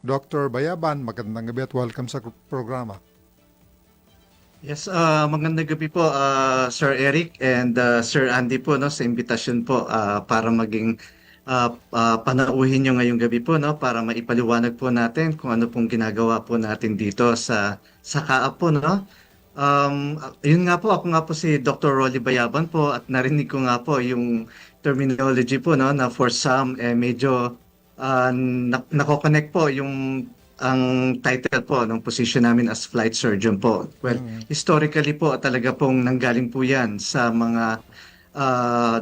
Dr. Bayaban, magandang gabi at welcome sa programa. Yes, magandang gabi po, Sir Eric and Sir Andy po, no, sa imbitasyon po para maging panauhin nyo ngayong gabi po, no, para maipaliwanag po natin kung ano pong ginagawa po natin dito sa Kaap po, no. Yun nga po, ako nga po si Dr. Rolly Bayaban po at narinig ko nga po yung terminology po, no, na for some medyo nako-connect po yung ang title po ng position namin as flight surgeon po. Well, Mm. historically po talaga pong nanggaling po yan sa mga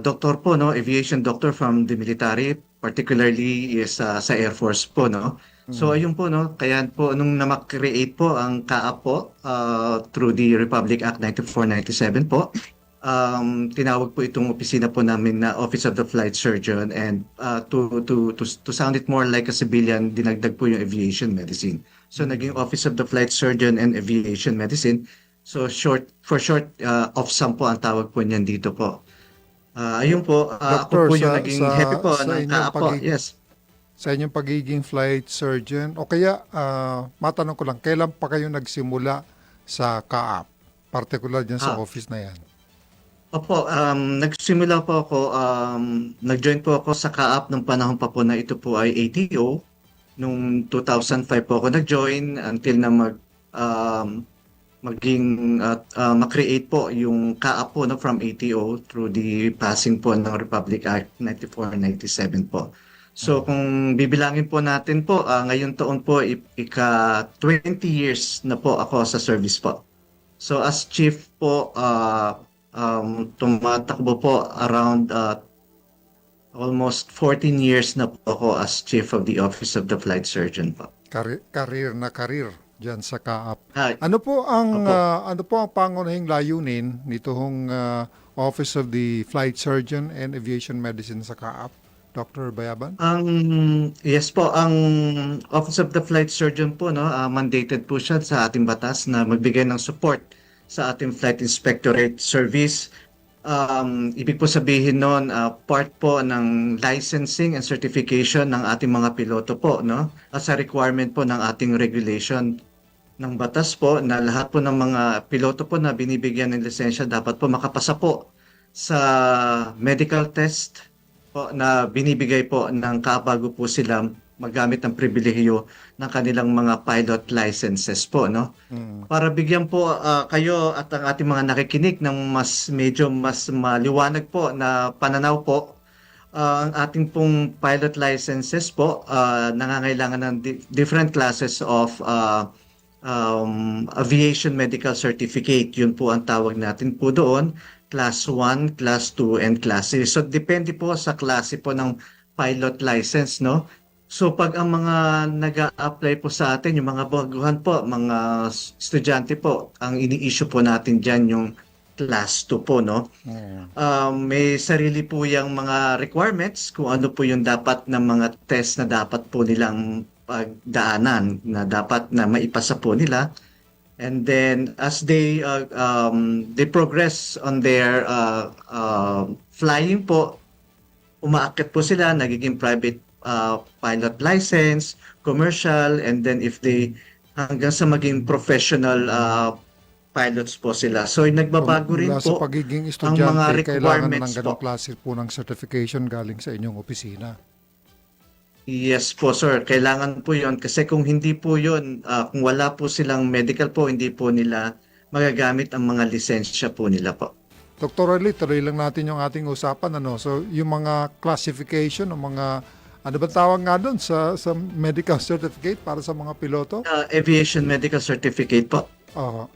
doktor po, no, aviation doctor from the military, particularly is sa Air Force po, no. So Mm. ayun po, no, kaya po nung na-create po ang CAAP po through the Republic Act 9497 po, tinawag po itong opisina po namin na Office of the Flight Surgeon, and to sound it more like a civilian, dinagdag po yung aviation medicine. So naging Office of the Flight Surgeon and Aviation Medicine. So for short, OFSAM po ang tawag po niyan dito po. Ayun po, ako Doctor, po yung naging head po sa ng inyong CAAP po. Yes. sa inyong pagiging flight surgeon o kaya matanong ko lang, kailan pa kayo nagsimula sa CAAP? Particular dyan sa Ah, office na yan. Opo, nagsimula po ako, nag-join po ako sa CAAP nung panahon pa po na ito po ay ATO. Noong 2005 po ako nag-join until na maging ma-create po yung CAAP po, no, from ATO through the passing po ng Republic Act 9497 po. So Mm. kung bibilangin po natin po, ngayong taon po ika 20 years na po ako sa service po. So as chief po, tumatakbo po around almost 14 years na po ako as chief of the Office of the Flight Surgeon po. Career na career dyan sa CAAP. Ah, opo. Ano po ang pangunahing layunin nitong Office of the Flight Surgeon and Aviation Medicine sa CAAP? Dr. Bayaban? Yes po, ang Office of the Flight Surgeon po, no, mandated po siya sa ating batas na magbigay ng support sa ating Flight Inspectorate Service. Ibig po sabihin noon, part po ng licensing and certification ng ating mga piloto po, no, as a requirement po ng ating regulation ng batas po na lahat po ng mga piloto po na binibigyan ng lisensya dapat po makapasa po sa medical test po na binibigay po ng bago po sila magamit ng pribilehiyo ng kanilang mga pilot licenses po, no? Mm. Para bigyan po kayo at ang ating mga nakikinig ng medyo mas maliwanag po na pananaw po, ang ating pong pilot licenses po nangangailangan ng different classes of aviation medical certificate. Yun po ang tawag natin po doon. Class 1, Class 2, and Class 3. So, depende po sa klase po ng pilot license, no? So, pag ang mga nag-a-apply po sa atin, yung mga baguhan po, mga estudyante po, ang ini-issue po natin dyan yung Class 2 po, no? Mm. May sarili po yung mga requirements kung ano po yung dapat na mga test na dapat po nilang pagdaanan na dapat na maipasa po nila. And then as they progress on their flying po, umaakyat po sila, nagiging private pilot license, commercial, and then if they hanggang sa maging professional pilots po sila. So nagbabago rin Mula sa po pagiging ang mga estudyante, kailangan ng requirements ganong po. klase po ng certification galing sa inyong opisina. Yes po, sir. Kailangan po yon kasi kung hindi po yon, kung wala po silang medical po, hindi po nila magagamit ang mga lisensya po nila po. Dr. Riley, tuloy lang natin yung ating usapan. Ano? So, yung mga classification, yung mga, ano ba tawag nga doon sa medical certificate para sa mga piloto? Aviation Medical Certificate po. Ah,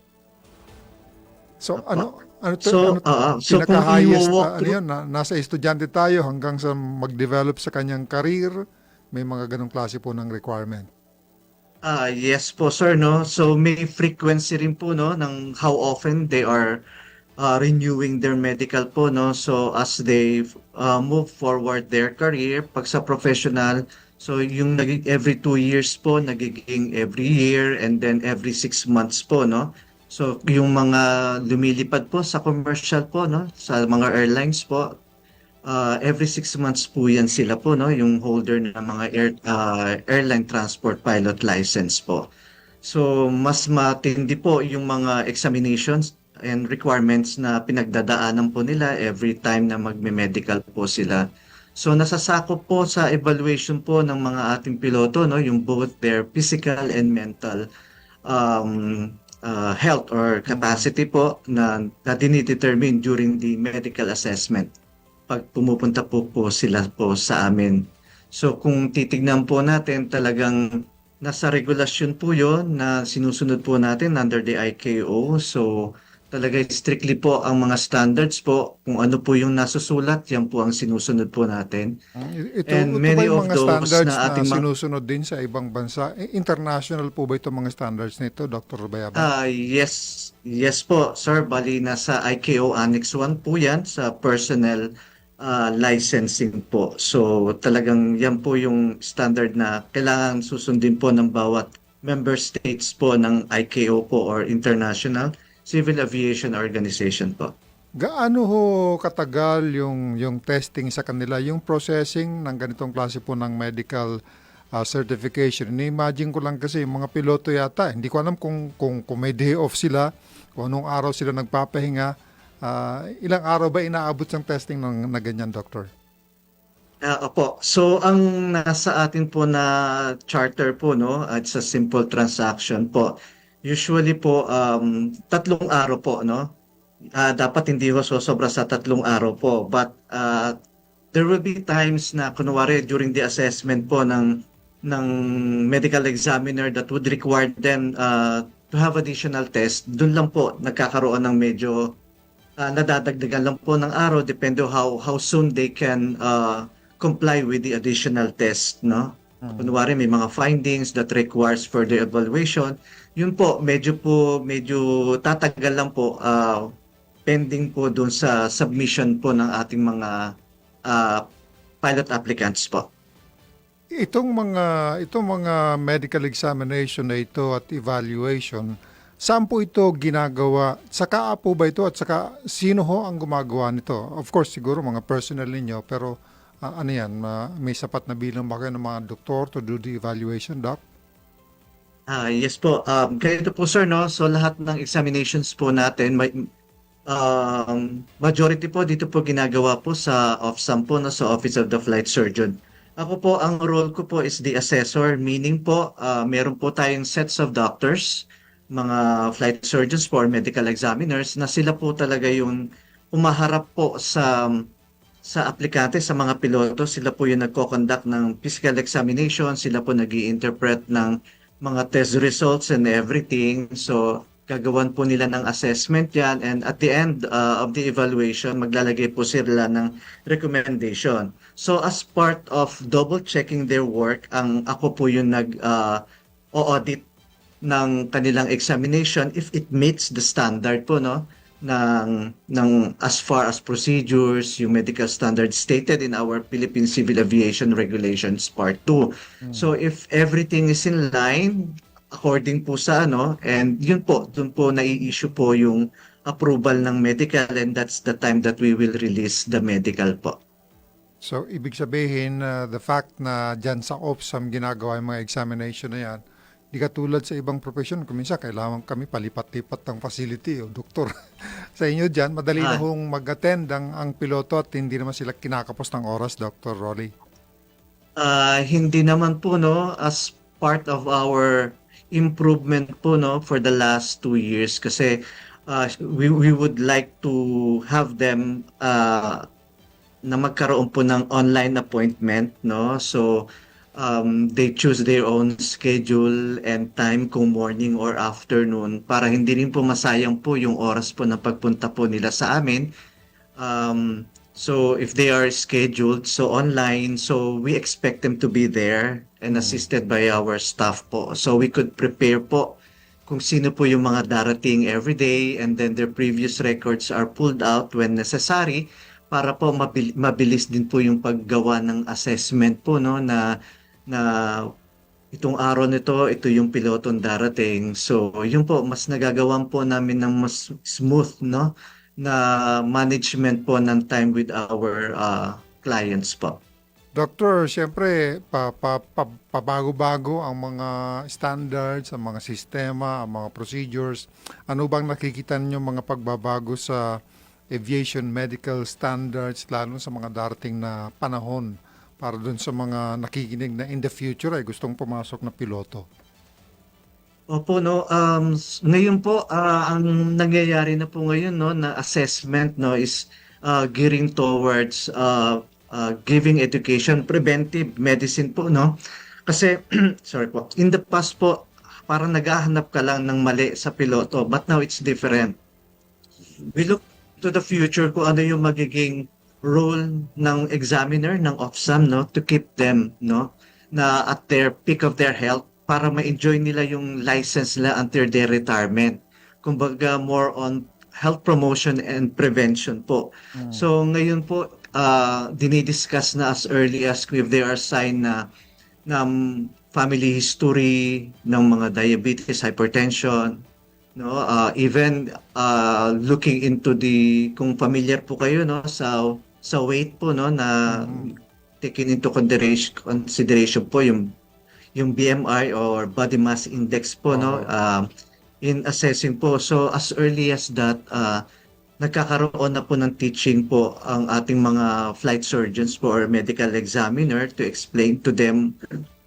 so, Opo. ano to? So kung Pinaka-highest, i-walk ano through, yun, nasa estudyante tayo hanggang sa mag-develop sa kanyang career, may mga ganong klase po ng requirement. yes po, sir, no? So may frequency rin po, no, ng how often they are renewing their medical po, no? So as they move forward their career, pag sa professional, so yung naging every 2 years po, nagiging every year, and then every 6 months po, no? So yung mga lumilipad po sa commercial po, no, sa mga airlines po, every 6 months po yan sila po, no, yung holder ng mga airline transport pilot license po. So, mas matindi po yung mga examinations and requirements na pinagdadaanan po nila every time na magme-medical po sila. So, nasasakop po sa evaluation po ng mga ating piloto, no, yung both their physical and mental health or capacity po na dinidetermine during the medical assessment pag pumupunta po sila po sa amin. So kung titignan po natin, talagang nasa regulasyon po yon na sinusunod po natin under the ICAO. So talaga strictly po ang mga standards po, kung ano po yung nasusulat, yan po ang sinusunod po natin. And Ito ba many yung of mga those standards na na ating mga sinusunod din sa ibang bansa? International po ba itong mga standards nito, Dr. Bayabay? yes, yes po, sir. Bali, nasa ICAO Annex 1 po yan sa personnel licensing po. So, talagang yan po yung standard na kailangan susundin po ng bawat member states po ng ICAO po or International Civil Aviation Organization po. Gaano ho katagal yung testing sa kanila, yung processing ng ganitong klase po ng medical certification? Ni-imagine ko lang kasi yung mga piloto yata, hindi ko alam kung may day off sila, kung anong araw sila nagpapahinga. Ilang araw ba inaabot yung testing na ganyan, Doctor? Opo. So, ang nasa atin po na charter po, no, at sa simple transaction po, usually po, 3 araw po, no? Dapat hindi ho sosobra sa 3 araw po. But there will be times na kunwari during the assessment po ng medical examiner that would require them to have additional test. Doon lang po nagkakaroon ng medyo nadadagdagan lang po ng araw depende how soon they can comply with the additional test, no? Kunwari may mga findings that requires further evaluation. Yun po, medyo tatagal lang po pending po doon sa submission po ng ating mga ah, pilot applicants po. Itong mga medical examination na ito at evaluation, saan po ito ginagawa? Saka po ba ito at saka sino ho ang gumagawa nito? Of course, siguro mga personnel ninyo, pero ano yan, may sapat na bilang ba kayo ng mga doktor to do the evaluation, Doc? Yes po. Ganito po sir, no? So lahat ng examinations po natin, majority po dito po ginagawa po sa OFSAM po, no? Sa Office of the Flight Surgeon. Ako po, ang role ko po is the assessor, meaning po, meron po tayong sets of doctors, mga flight surgeons po or medical examiners, na sila po talaga yung umaharap po sa aplikante, sa mga piloto. Sila po yung nagko-conduct ng physical examination, sila po nag-i-interpret ng mga test results and everything. So, gagawan po nila ng assessment yan, and at the end of the evaluation, maglalagay po sila ng recommendation. So, as part of double checking their work, ako po yung nag-audit ng kanilang examination if it meets the standard po, no, ng as far as procedures, yung medical standards stated in our Philippine Civil Aviation Regulations Part 2. So if everything is in line according po sa ano, and yun po, dun po nai-issue po yung approval ng medical, and that's the time that we will release the medical po. So, ibig sabihin, the fact na dyan sa OPSAM ginagawa yung mga examination na yan, di katulad sa ibang profession, kung minsan kailangan kami palipat-lipat ng facility o doktor. Sa inyo dyan, madali na hong mag-attend ang piloto at hindi naman sila kinakapos ng oras, Dr. Rolly. Hindi naman po, no, as part of our improvement po, no, for the last 2 years, kasi we would like to have them na magkaroon po ng online appointment, no? So they choose their own schedule and time kung morning or afternoon, para hindi rin po masayang po yung oras po na pagpunta po nila sa amin. So if they are scheduled so online, so we expect them to be there and assisted by our staff po. So we could prepare po kung sino po yung mga darating every day, and then their previous records are pulled out when necessary, para po mabilis din po yung paggawa ng assessment po, no, na itong araw nito, ito yung pilotong darating. So, yun po, mas nagagawan po namin ng mas smooth, no, na management po ng time with our clients po. Doktor, siyempre, pabago-bago ang mga standards, ang mga sistema, ang mga procedures. Ano bang nakikita niyo mga pagbabago sa aviation medical standards, lalo sa mga darating na panahon para dun sa mga nakikinig na in the future ay gustong pumasok na piloto? Opo, no. Ngayon po, ang nangyayari na po ngayon, no, na assessment, no, is gearing towards giving education, preventive medicine po, no. Kasi, sorry po, in the past po, parang naghahanap ka lang ng mali sa piloto, but now it's different. We look to the future kung ano yung magiging role ng examiner, ng OFSAM, no, to keep them, no, na at their peak of their health para ma-enjoy nila yung license nila until their retirement. Kumbaga, more on health promotion and prevention po. So, ngayon po, dinidiscuss na as early as if they are sign na ng family history ng mga diabetes, hypertension, no, even looking into the kung familiar po kayo, no, sa weight po, no, na taken into consideration po yung BMI or body mass index po, no, in assessing po. So as early as that, nagkakaroon na po ng teaching po ang ating mga flight surgeons po or medical examiner to explain to them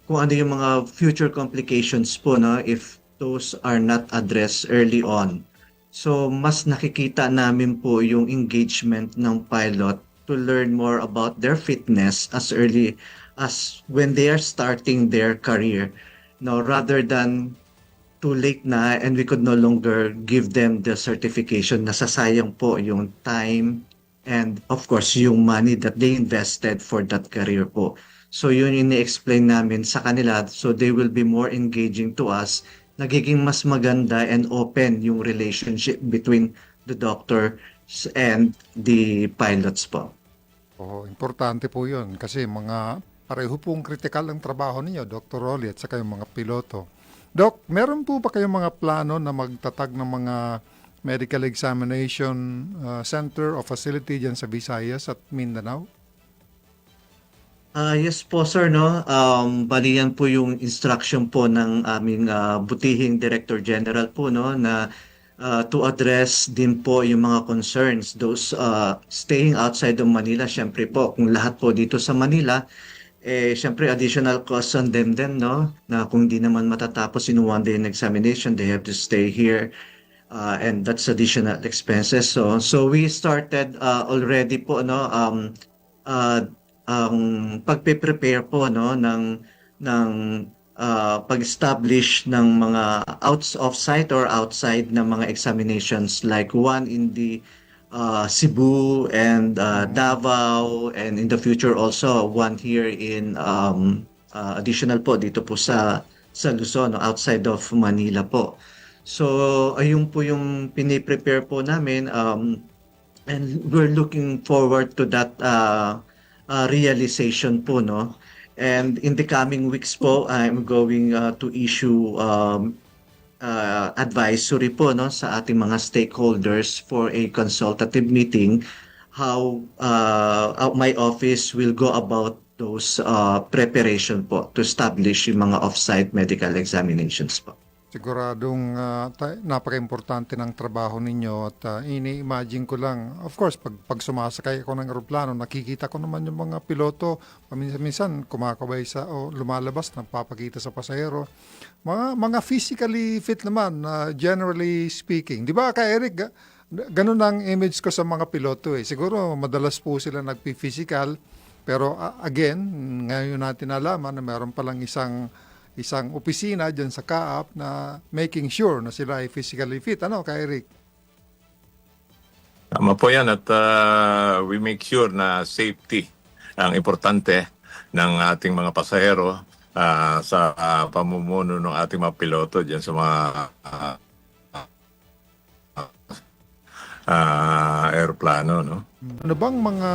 kung ano yung mga future complications po, no, if those are not addressed early on. So mas nakikita namin po yung engagement ng pilot to learn more about their fitness as early as when they are starting their career, no, rather than too late na and we could no longer give them the certification. Nasasayang po yung time and of course yung money that they invested for that career po. So yun yung ni-explain namin sa kanila, so they will be more engaging to us. Nagiging mas maganda and open yung relationship between the doctors and the pilots po. Oo, importante po yun kasi mga pareho pong kritikal ang trabaho ninyo, Dr. Rolly, at saka yung mga piloto. Doc, meron po ba kayong mga plano na magtatag ng mga medical examination center o facility dyan sa Visayas at Mindanao? Yes po sir, no. Bali yan po yung instruction po ng aming butihing Director General po, no, na to address din po yung mga concerns those staying outside of Manila. Syempre po kung lahat po dito sa Manila, syempre additional cost on them din, no, na kung di naman matatapos in one day in examination, they have to stay here, and that's additional expenses. So we started already po, no, ang pagpe-prepare po, no, ng pag-establish ng mga off-site or outside na mga examinations, like one in the Cebu and Davao, and in the future also one here in additional po dito po sa Luzon, no, outside of Manila po. So ayun po yung piniprepare po namin, and we're looking forward to that realization po, no. And in the coming weeks po, I'm going to issue advisory po, no, sa ating mga stakeholders for a consultative meeting, how my office will go about those preparation po to establish yung mga off-site medical examinations po. Siguradong napaka-importante ng trabaho ninyo at ini-imagine ko lang, of course, pag sumasakay ako ng aeroplano, nakikita ko naman yung mga piloto, paminsan-minsan kumakabay o lumalabas, nagpapakita sa pasahero. Mga physically fit naman, generally speaking. Di ba, Kay Eric, ganun ang image ko sa mga piloto eh. Siguro madalas po sila nagpi-physical, pero again, ngayon natin nalaman na meron palang isang opisina dyan sa CAAP na making sure na sila ay physically fit. Ano, Kay Eric? Tama po yan at we make sure na safety ang importante ng ating mga pasahero sa pamumuno ng ating mga piloto dyan sa mga aeroplano. No? Ano bang mga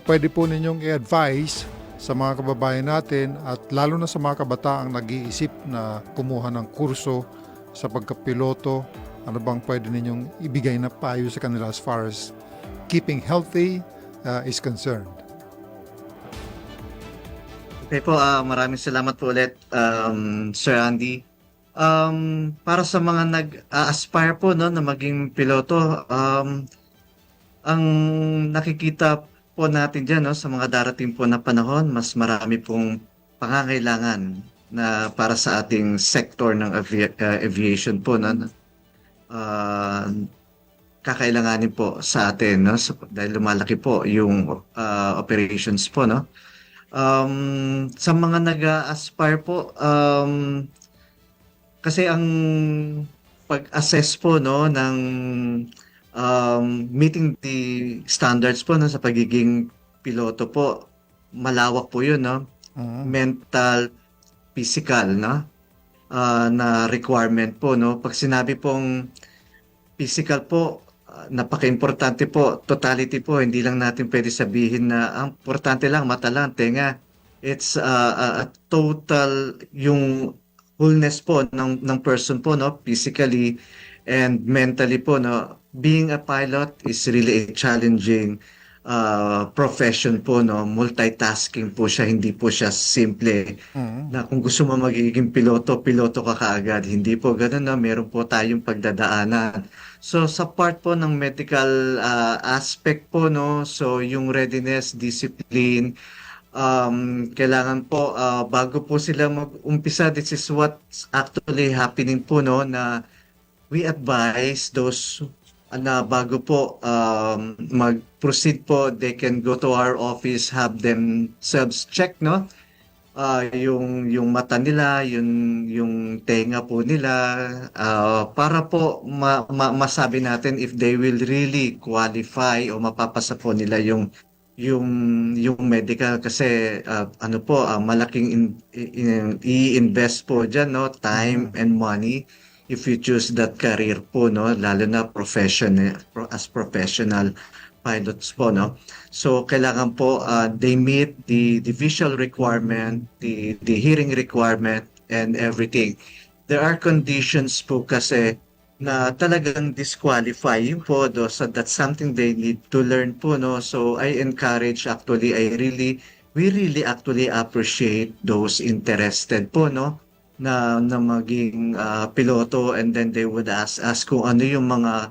pwede po ninyong i-advise sa mga kababayan natin at lalo na sa mga kabataang nag-iisip na kumuha ng kurso sa pagkapiloto Ano bang pwede ninyong ibigay na payo sa kanila as far as keeping healthy is concerned? Okay po, maraming salamat po ulit, Sir Andy. Para sa mga nag-aspire po no, na maging piloto, ang nakikita po natin dyan no, sa mga darating po na panahon, mas marami pong pangangailangan na para sa ating sector ng aviation po. No, kakailanganin po sa atin no, dahil lumalaki po yung operations po. No. Sa mga nag-aspire po, kasi ang pag-assess po no ng meeting the standards po no sa pagiging piloto po, malawak po 'yun no. Mental, physical no na requirement po no. Pag sinabi pong physical po, napaka-importante po, totality po, hindi lang natin pwede sabihin na ang importante lang, mata lang, tenga. It's a total, yung wholeness po ng person po, no? Physically and mentally po, no? Being a pilot is really a challenging profession po, no? Multitasking po siya, hindi po siya simple. Na kung gusto mo magiging piloto, piloto ka kaagad. Hindi po ganun, no? Meron po tayong pagdadaanan. So sa part po ng medical aspect po no, so yung readiness, discipline, kailangan po bago po sila mag-umpisa, this is what's actually happening po no, na we advise those na bago po mag-proceed po, they can go to our office, have themselves check no, yung mata nila, yung tenga po nila, para po masabi natin if they will really qualify o mapapasa po nila yung medical kasi ano po malaking i-invest po diyan no, time and money if you choose that career po no, lalo na as professional pilots po no. So kailangan po they meet the visual requirement, the hearing requirement and everything. There are conditions po kasi na talagang disqualifying po do, so that's something they need to learn po no. So I encourage actually, we really actually appreciate those interested po no na maging piloto, and then they would ask kung ano yung mga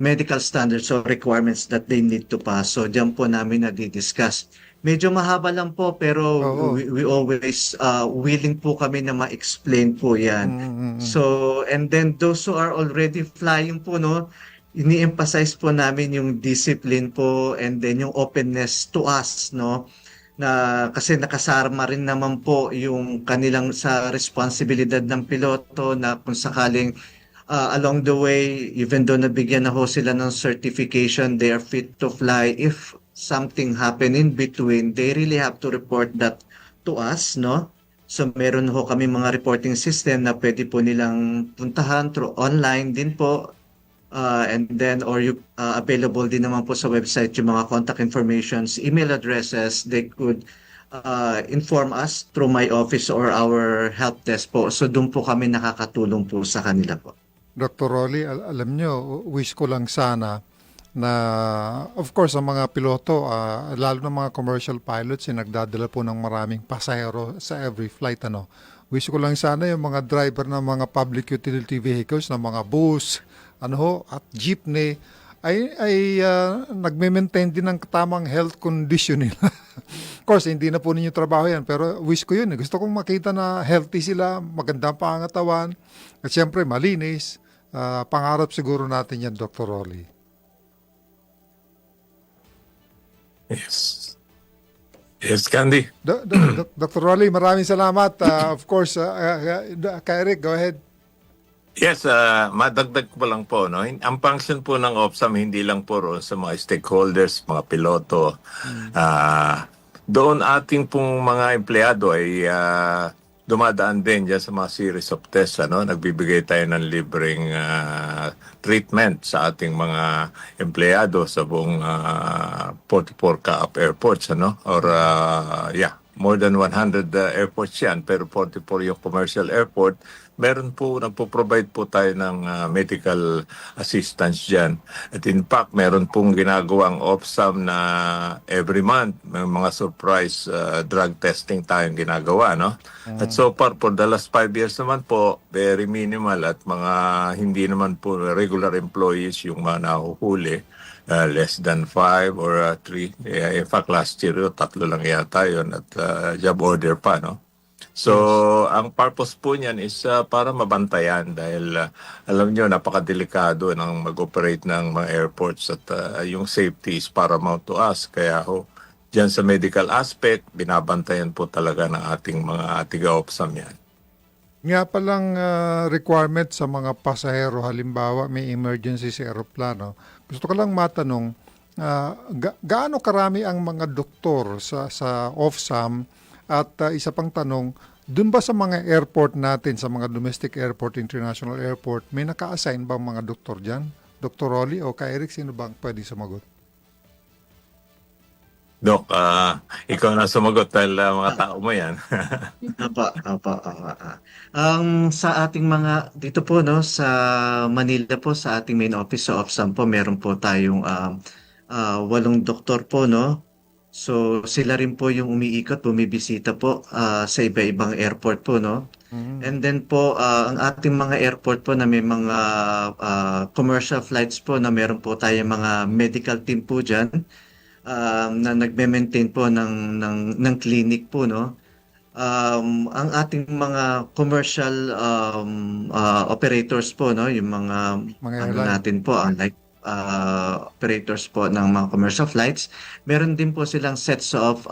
medical standards or requirements that they need to pass. So diyan po namin na-discuss. Medyo mahaba lang po pero we always willing po kami na ma-explain po yan. So and then those who are already flying po no, ini-emphasize po namin yung discipline po and then yung openness to us no, na kasi nakasarma rin naman po yung kanilang sa responsibilidad ng piloto na kung sakaling along the way, even though nabigyan na ho sila ng certification, they are fit to fly. If something happen in between, they really have to report that to us, no? So meron ho kami mga reporting system na pwede po nilang puntahan through online din po. And then, or available din naman po sa website yung mga contact informations, email addresses, they could inform us through my office or our help desk po. So doon po kami nakakatulong po sa kanila po. Dr. Rolly, alam nyo, wish ko lang sana na, of course, ang mga piloto, lalo na mga commercial pilots, nagdadala po ng maraming pasahero sa every flight. Ano. Wish ko lang sana yung mga driver ng mga public utility vehicles, ng mga bus, at jeepney, ay nagme-maintain din ng tamang health condition nila. Of course, hindi na po ninyo trabaho yan, pero wish ko yun. Gusto kong makita na healthy sila, magandang pangatawan, at siyempre malinis. Pangarap siguro natin yan, Dr. Rolly. Yes. Yes, Candy. Dr. Rolly, maraming salamat. Of course, Kay Eric, go ahead. Yes, madagdag ko lang po, no? Ang function po ng OPSAM hindi lang po roon sa mga stakeholders, mga piloto. Doon ating pong mga empleyado ay dumadaan din dyan sa mga series of tests. Nagbibigay tayo ng libreng treatment sa ating mga empleyado sa buong 44 CAAP airports. more than 100 airports yan, pero 44 yung commercial airport. Meron po, nagpo-provide po tayo ng medical assistance dyan. At in fact, meron pong ginagawang OPSAM na every month, may mga surprise drug testing tayong ginagawa, no? At so far, for the last 5 years naman po, very minimal at mga hindi naman po regular employees yung mga nahuhuli. Less than 5 or 3. In fact, last year, 3 lang yata yun at job order pa, no? So, ang purpose po niyan is para mabantayan dahil alam nyo, napakadelikado ng mag-operate ng mga airports at yung safety is paramount to us. Kaya dyan sa medical aspect, binabantayan po talaga ng ating mga tiga-OPSAM yan. Nga palang requirement sa mga pasahero, halimbawa may emergency sa aeroplano. Gusto ko lang matanong, gaano karami ang mga doktor sa OFSAM? At isa pang tanong, dun ba sa mga airport natin, sa mga domestic airport, international airport, may naka-assign ba mga doktor dyan? Dr. Rolly o Kay Eric, sino bang pwede sumagot? Doc, ikaw na sumagot dahil mga tao mo yan. Apa. Sa ating mga dito po no sa Manila po sa ating main office sa OPSAM po meron po tayong 8 doktor po no. So sila rin po yung umiikot, bumibisita po sa iba-ibang airport po no. And then po ang ating mga airport po na may mga commercial flights po na meron po tayong mga medical team po diyan na nagme-maintain po ng clinic po no. Ang ating mga commercial operators po no, yung mga Airline. natin po ang operators po ng mga commercial flights, meron din po silang sets of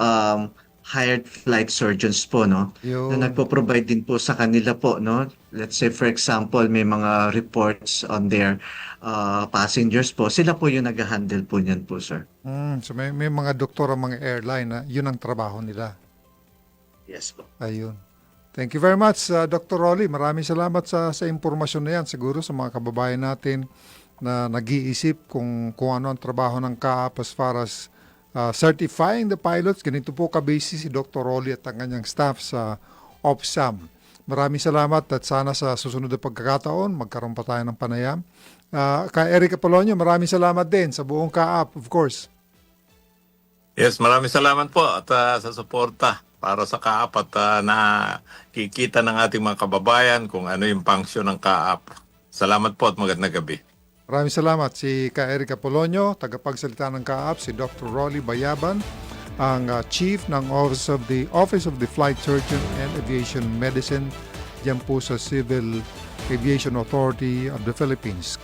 hired flight surgeons po no Yun. na nagpo-provide din po sa kanila po no. Let's say for example may mga reports on their passengers po, sila po yung nag-handle po niyan po sir. So may mga doktor ang mga airline na yun ang trabaho nila. Yes po. Ayun. Thank you very much, Dr. Rolly. Maraming salamat sa impormasyon na yan. Siguro sa mga kababayan natin na nag-iisip kung ano ang trabaho ng CAAP as far as certifying the pilots. Ganito po kabisi si Dr. Rolly at ang kanyang staff sa OPSAM. Maraming salamat at sana sa susunod na pagkakataon, magkaroon pa tayo ng panayam. Kay Eric Apolonio, maraming salamat din sa buong CAAP, of course. Yes, maraming salamat po at sa suporta para sa CAAP at nakikita ng ating mga kababayan kung ano yung function ng CAAP. Salamat po at magandang gabi. Maraming salamat. Si Kay Eric Apolonio, tagapagsalita ng CAAP, si Dr. Rolly Bayaban, ang Chief ng Office of the Flight Surgeon and Aviation Medicine, diyan po sa Civil Aviation Authority of the Philippines.